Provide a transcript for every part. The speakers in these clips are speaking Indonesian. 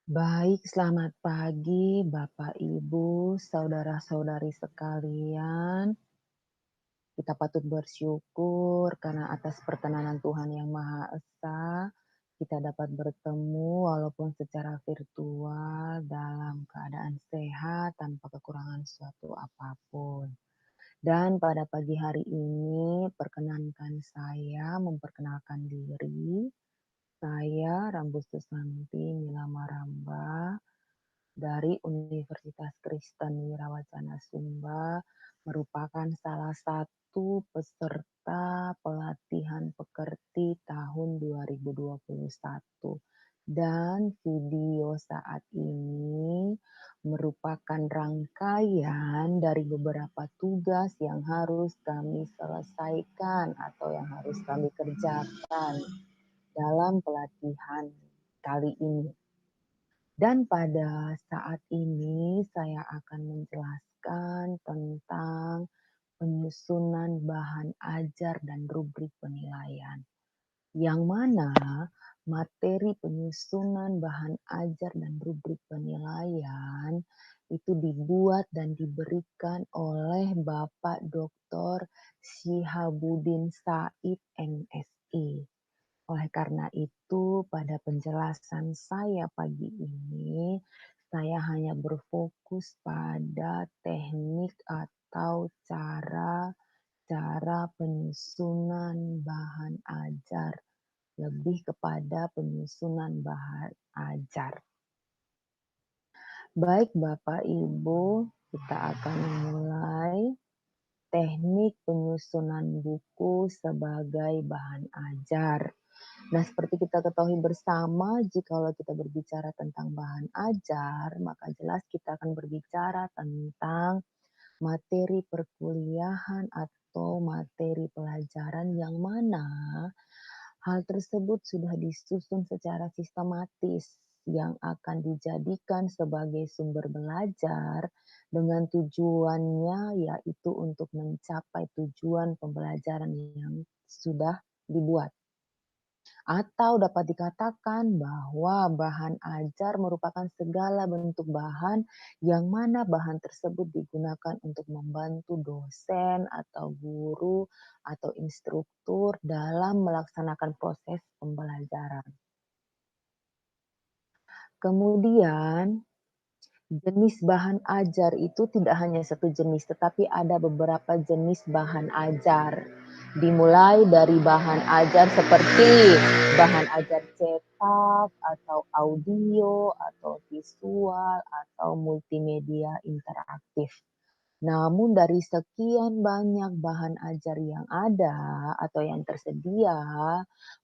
Baik, selamat pagi Bapak, Ibu, saudara-saudari sekalian. Kita patut bersyukur karena atas perkenanan Tuhan Yang Maha Esa, kita dapat bertemu walaupun secara virtual dalam keadaan sehat tanpa kekurangan suatu apapun. Dan pada pagi hari ini, perkenankan saya memperkenalkan diri. Saya Rambu Susanti Mila Maramba dari Universitas Kristen Wirawacana Sumba, merupakan salah satu peserta pelatihan pekerti tahun 2021. Dan video saat ini merupakan rangkaian dari beberapa tugas yang harus kami selesaikan atau yang harus kami kerjakan dalam pelatihan kali ini. Dan pada saat ini saya akan menjelaskan tentang penyusunan bahan ajar dan rubrik penilaian. Yang mana materi penyusunan bahan ajar dan rubrik penilaian itu dibuat dan diberikan oleh Bapak Dr. Syihabudin Said MSI. Oleh karena itu, pada penjelasan saya pagi ini, saya hanya berfokus pada teknik atau cara penyusunan bahan ajar, lebih kepada penyusunan bahan ajar. Baik Bapak Ibu, kita akan memulai teknik penyusunan buku sebagai bahan ajar. Nah, seperti kita ketahui bersama, jikalau kita berbicara tentang bahan ajar, maka jelas kita akan berbicara tentang materi perkuliahan atau materi pelajaran yang mana hal tersebut sudah disusun secara sistematis yang akan dijadikan sebagai sumber belajar dengan tujuannya yaitu untuk mencapai tujuan pembelajaran yang sudah dibuat. Atau dapat dikatakan bahwa bahan ajar merupakan segala bentuk bahan yang mana bahan tersebut digunakan untuk membantu dosen atau guru atau instruktur dalam melaksanakan proses pembelajaran. Kemudian, jenis bahan ajar itu tidak hanya satu jenis, tetapi ada beberapa jenis bahan ajar. Dimulai dari bahan ajar seperti bahan ajar cetak, atau audio, atau visual, atau multimedia interaktif. Namun dari sekian banyak bahan ajar yang ada atau yang tersedia,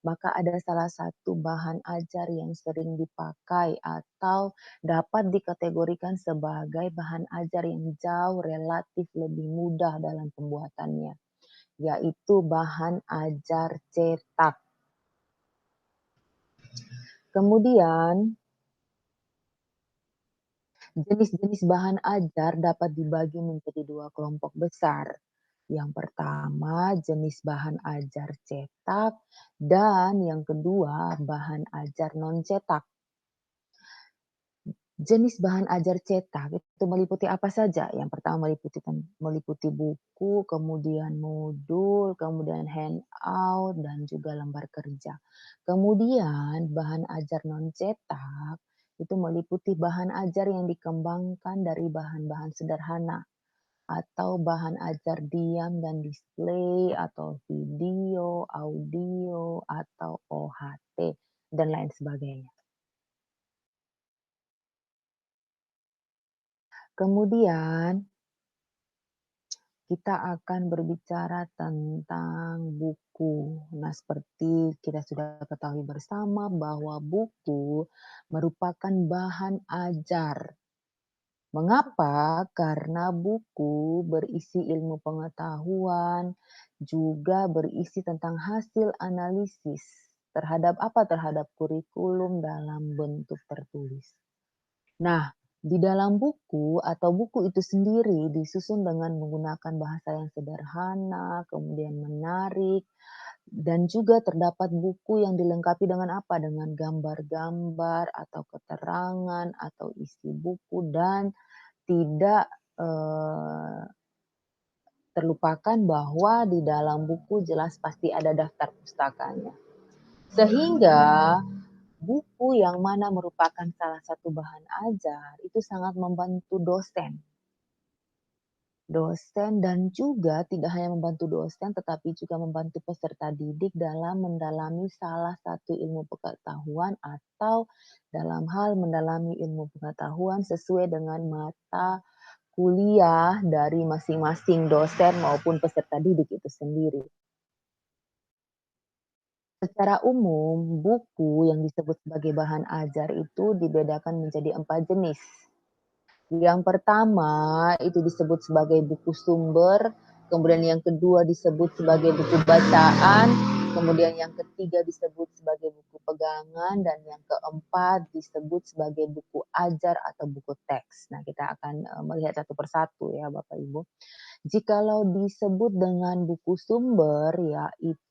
maka ada salah satu bahan ajar yang sering dipakai atau dapat dikategorikan sebagai bahan ajar yang jauh relatif lebih mudah dalam pembuatannya, yaitu bahan ajar cetak. Kemudian, jenis-jenis bahan ajar dapat dibagi menjadi dua kelompok besar. Yang pertama, jenis bahan ajar cetak, dan yang kedua, bahan ajar non-cetak. Jenis bahan ajar cetak itu meliputi apa saja? Yang pertama meliputi buku, kemudian modul, kemudian handout, dan juga lembar kerja. Kemudian bahan ajar non-cetak itu meliputi bahan ajar yang dikembangkan dari bahan-bahan sederhana atau bahan ajar diam dan display atau video, audio, atau OHT, dan lain sebagainya. Kemudian kita akan berbicara tentang buku. Nah, seperti kita sudah ketahui bersama bahwa buku merupakan bahan ajar. Mengapa? Karena buku berisi ilmu pengetahuan, juga berisi tentang hasil analisis terhadap apa? Terhadap kurikulum dalam bentuk tertulis. Nah, di dalam buku atau buku itu sendiri disusun dengan menggunakan bahasa yang sederhana, kemudian menarik, Dan juga terdapat buku yang dilengkapi dengan apa, dengan gambar-gambar atau keterangan atau isi buku dan tidak, eee, terlupakan bahwa di dalam buku jelas pasti ada daftar pustakanya. Sehingga buku yang mana merupakan salah satu bahan ajar itu sangat membantu dosen dan juga tidak hanya membantu dosen, tetapi juga membantu peserta didik dalam mendalami salah satu ilmu pengetahuan atau dalam hal mendalami ilmu pengetahuan sesuai dengan mata kuliah dari masing-masing dosen maupun peserta didik itu sendiri. Secara umum, buku yang disebut sebagai bahan ajar itu dibedakan menjadi 4 jenis. Yang pertama itu disebut sebagai buku sumber, kemudian yang kedua disebut sebagai buku bacaan, kemudian yang ketiga disebut sebagai buku pegangan, dan yang keempat disebut sebagai buku ajar atau buku teks. Nah, kita akan melihat satu persatu ya Bapak Ibu. Jikalau disebut dengan buku sumber, yaitu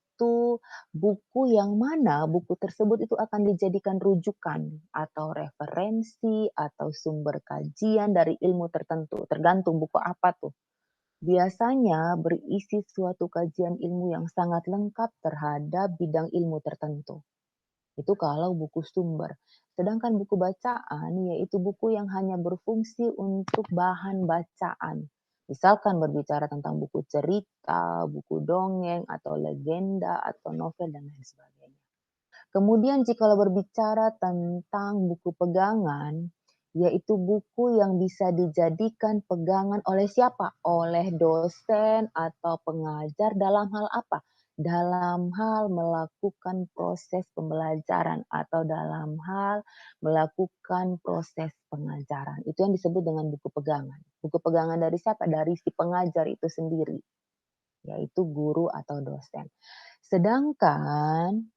buku yang mana buku tersebut itu akan dijadikan rujukan atau referensi atau sumber kajian dari ilmu tertentu, tergantung buku apa tuh. Biasanya berisi suatu kajian ilmu yang sangat lengkap terhadap bidang ilmu tertentu. Itu kalau buku sumber. Sedangkan buku bacaan yaitu buku yang hanya berfungsi untuk bahan bacaan. Misalkan berbicara tentang buku cerita, buku dongeng, atau legenda, atau novel, dan lain sebagainya. Kemudian jikalau berbicara tentang buku pegangan, yaitu buku yang bisa dijadikan pegangan oleh siapa? Oleh dosen atau pengajar dalam hal apa? Dalam hal melakukan proses pembelajaran atau dalam hal melakukan proses pengajaran. Itu yang disebut dengan buku pegangan. Buku pegangan dari siapa? Dari si pengajar itu sendiri, yaitu guru atau dosen. Sedangkan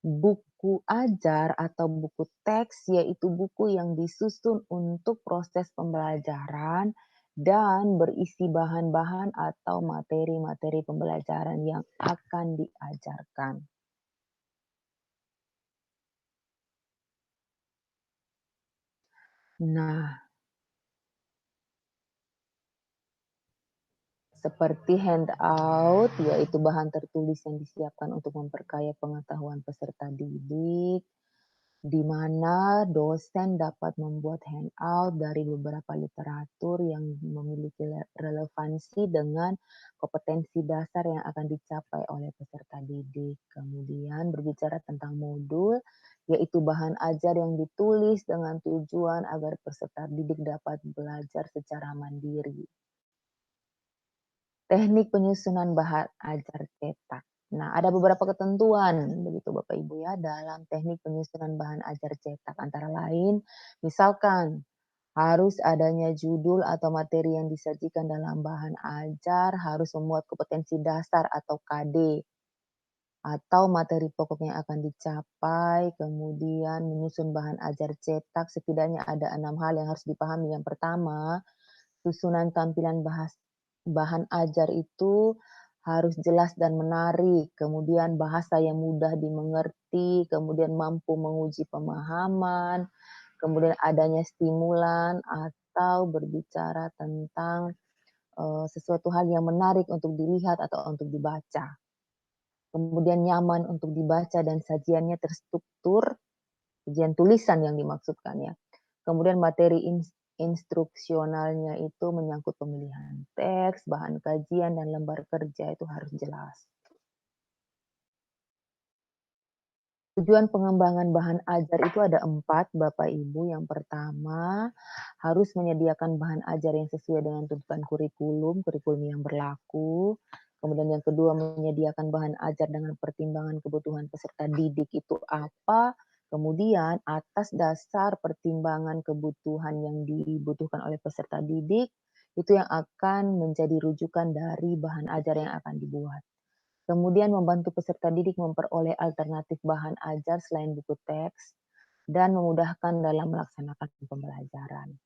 buku ajar atau buku teks yaitu buku yang disusun untuk proses pembelajaran dan berisi bahan-bahan atau materi-materi pembelajaran yang akan diajarkan. Nah, seperti handout, yaitu bahan tertulis yang disiapkan untuk memperkaya pengetahuan peserta didik, di mana dosen dapat membuat handout dari beberapa literatur yang memiliki relevansi dengan kompetensi dasar yang akan dicapai oleh peserta didik. Kemudian berbicara tentang modul, yaitu bahan ajar yang ditulis dengan tujuan agar peserta didik dapat belajar secara mandiri. Teknik penyusunan bahan ajar cetak. Nah, ada beberapa ketentuan begitu Bapak Ibu ya dalam teknik penyusunan bahan ajar cetak antara lain misalkan harus adanya judul atau materi yang disajikan dalam bahan ajar harus memuat kompetensi dasar atau KD atau materi pokok yang akan dicapai, kemudian menyusun bahan ajar cetak setidaknya ada 6 hal yang harus dipahami. Yang pertama, susunan tampilan bahan ajar itu harus jelas dan menarik, kemudian bahasa yang mudah dimengerti, kemudian mampu menguji pemahaman, kemudian adanya stimulan atau berbicara tentang, sesuatu hal yang menarik untuk dilihat atau untuk dibaca. Kemudian nyaman untuk dibaca dan sajiannya terstruktur, sajian tulisan yang dimaksudkan ya. Kemudian materi instruksionalnya itu menyangkut pemilihan teks, bahan kajian, dan lembar kerja itu harus jelas. Tujuan pengembangan bahan ajar itu ada 4, Bapak Ibu. Yang pertama, harus menyediakan bahan ajar yang sesuai dengan tuntutan kurikulum yang berlaku. Kemudian yang kedua, menyediakan bahan ajar dengan pertimbangan kebutuhan peserta didik itu apa. Kemudian atas dasar pertimbangan kebutuhan yang dibutuhkan oleh peserta didik, itu yang akan menjadi rujukan dari bahan ajar yang akan dibuat. Kemudian membantu peserta didik memperoleh alternatif bahan ajar selain buku teks, dan memudahkan dalam melaksanakan pembelajaran.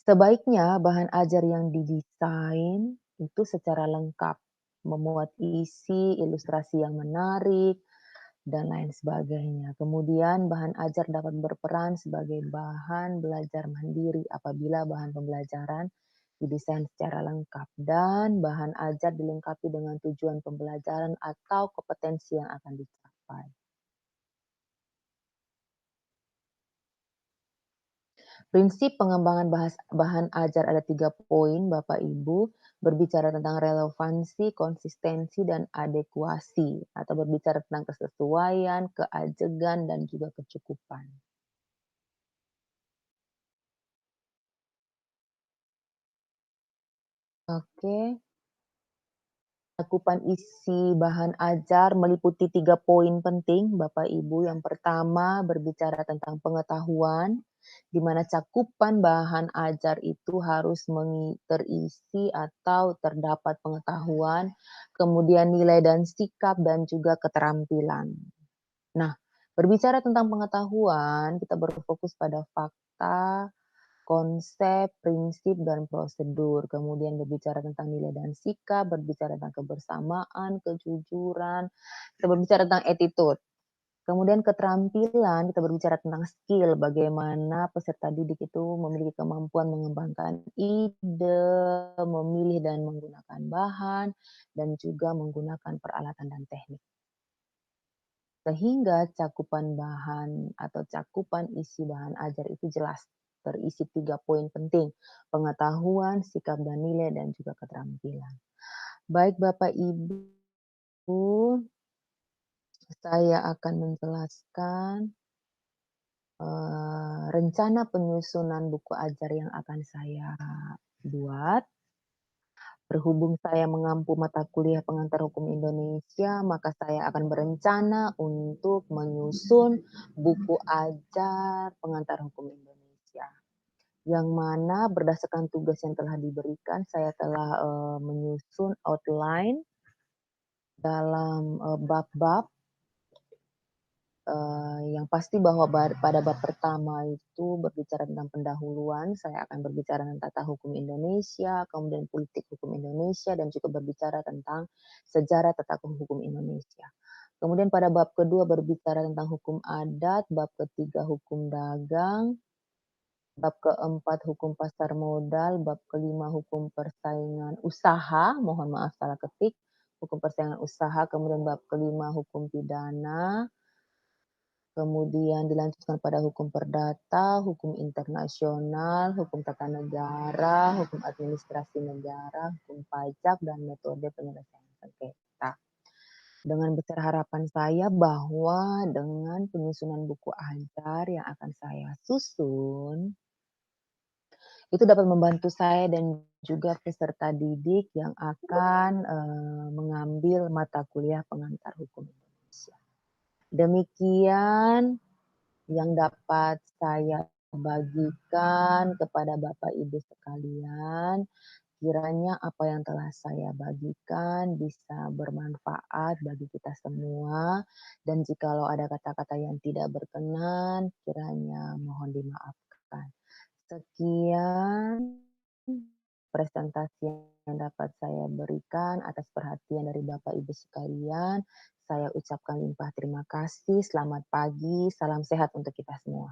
Sebaiknya bahan ajar yang didesain itu secara lengkap. memuat isi, ilustrasi yang menarik, dan lain sebagainya. Kemudian bahan ajar dapat berperan sebagai bahan belajar mandiri apabila bahan pembelajaran didesain secara lengkap dan bahan ajar dilengkapi dengan tujuan pembelajaran atau kompetensi yang akan dicapai. Prinsip pengembangan bahan ajar ada 3 poin, Bapak Ibu, berbicara tentang relevansi, konsistensi, dan adekuasi, atau berbicara tentang kesesuaian, keajegan, dan juga kecukupan. Oke, cakupan isi bahan ajar meliputi 3 poin penting, Bapak Ibu. Yang pertama berbicara tentang pengetahuan, di mana cakupan bahan ajar itu harus terisi atau terdapat pengetahuan, kemudian nilai dan sikap dan juga keterampilan. Nah, berbicara tentang pengetahuan, kita berfokus pada fakta, konsep, prinsip, dan prosedur. Kemudian berbicara tentang nilai dan sikap, berbicara tentang kebersamaan, kejujuran, kita berbicara tentang attitude. Kemudian keterampilan, kita berbicara tentang skill, bagaimana peserta didik itu memiliki kemampuan mengembangkan ide, memilih dan menggunakan bahan, dan juga menggunakan peralatan dan teknik. Sehingga cakupan bahan atau cakupan isi bahan ajar itu jelas, terisi 3 poin penting, pengetahuan, sikap dan nilai, dan juga keterampilan. Baik Bapak Ibu, saya akan menjelaskan, rencana penyusunan buku ajar yang akan saya buat. Berhubung saya mengampu mata kuliah pengantar hukum Indonesia, maka saya akan berencana untuk menyusun buku ajar pengantar hukum Indonesia. Yang mana berdasarkan tugas yang telah diberikan, saya telah menyusun outline dalam bab-bab. Yang pasti bahwa pada bab pertama itu berbicara tentang pendahuluan, saya akan berbicara tentang tata hukum Indonesia, kemudian politik hukum Indonesia, dan juga berbicara tentang sejarah tata hukum Indonesia. Kemudian pada bab kedua berbicara tentang hukum adat, bab ketiga hukum dagang, bab keempat hukum pasar modal, bab kelima hukum persaingan usaha, mohon maaf salah ketik, hukum persaingan usaha, kemudian bab kelima hukum pidana, kemudian dilanjutkan pada hukum perdata, hukum internasional, hukum tata negara, hukum administrasi negara, hukum pajak, dan metode penyelesaian sengketa. Dengan besar harapan saya bahwa dengan penyusunan buku ajar yang akan saya susun, itu dapat membantu saya dan juga peserta didik yang akan mengambil mata kuliah pengantar hukum Indonesia. Demikian yang dapat saya bagikan kepada Bapak Ibu sekalian. Kiranya apa yang telah saya bagikan bisa bermanfaat bagi kita semua, dan jikalau ada kata-kata yang tidak berkenan, kiranya mohon dimaafkan. Sekian presentasi yang dapat saya berikan atas perhatian dari Bapak Ibu sekalian. Saya ucapkan limpah terima kasih. Selamat pagi, salam sehat untuk kita semua.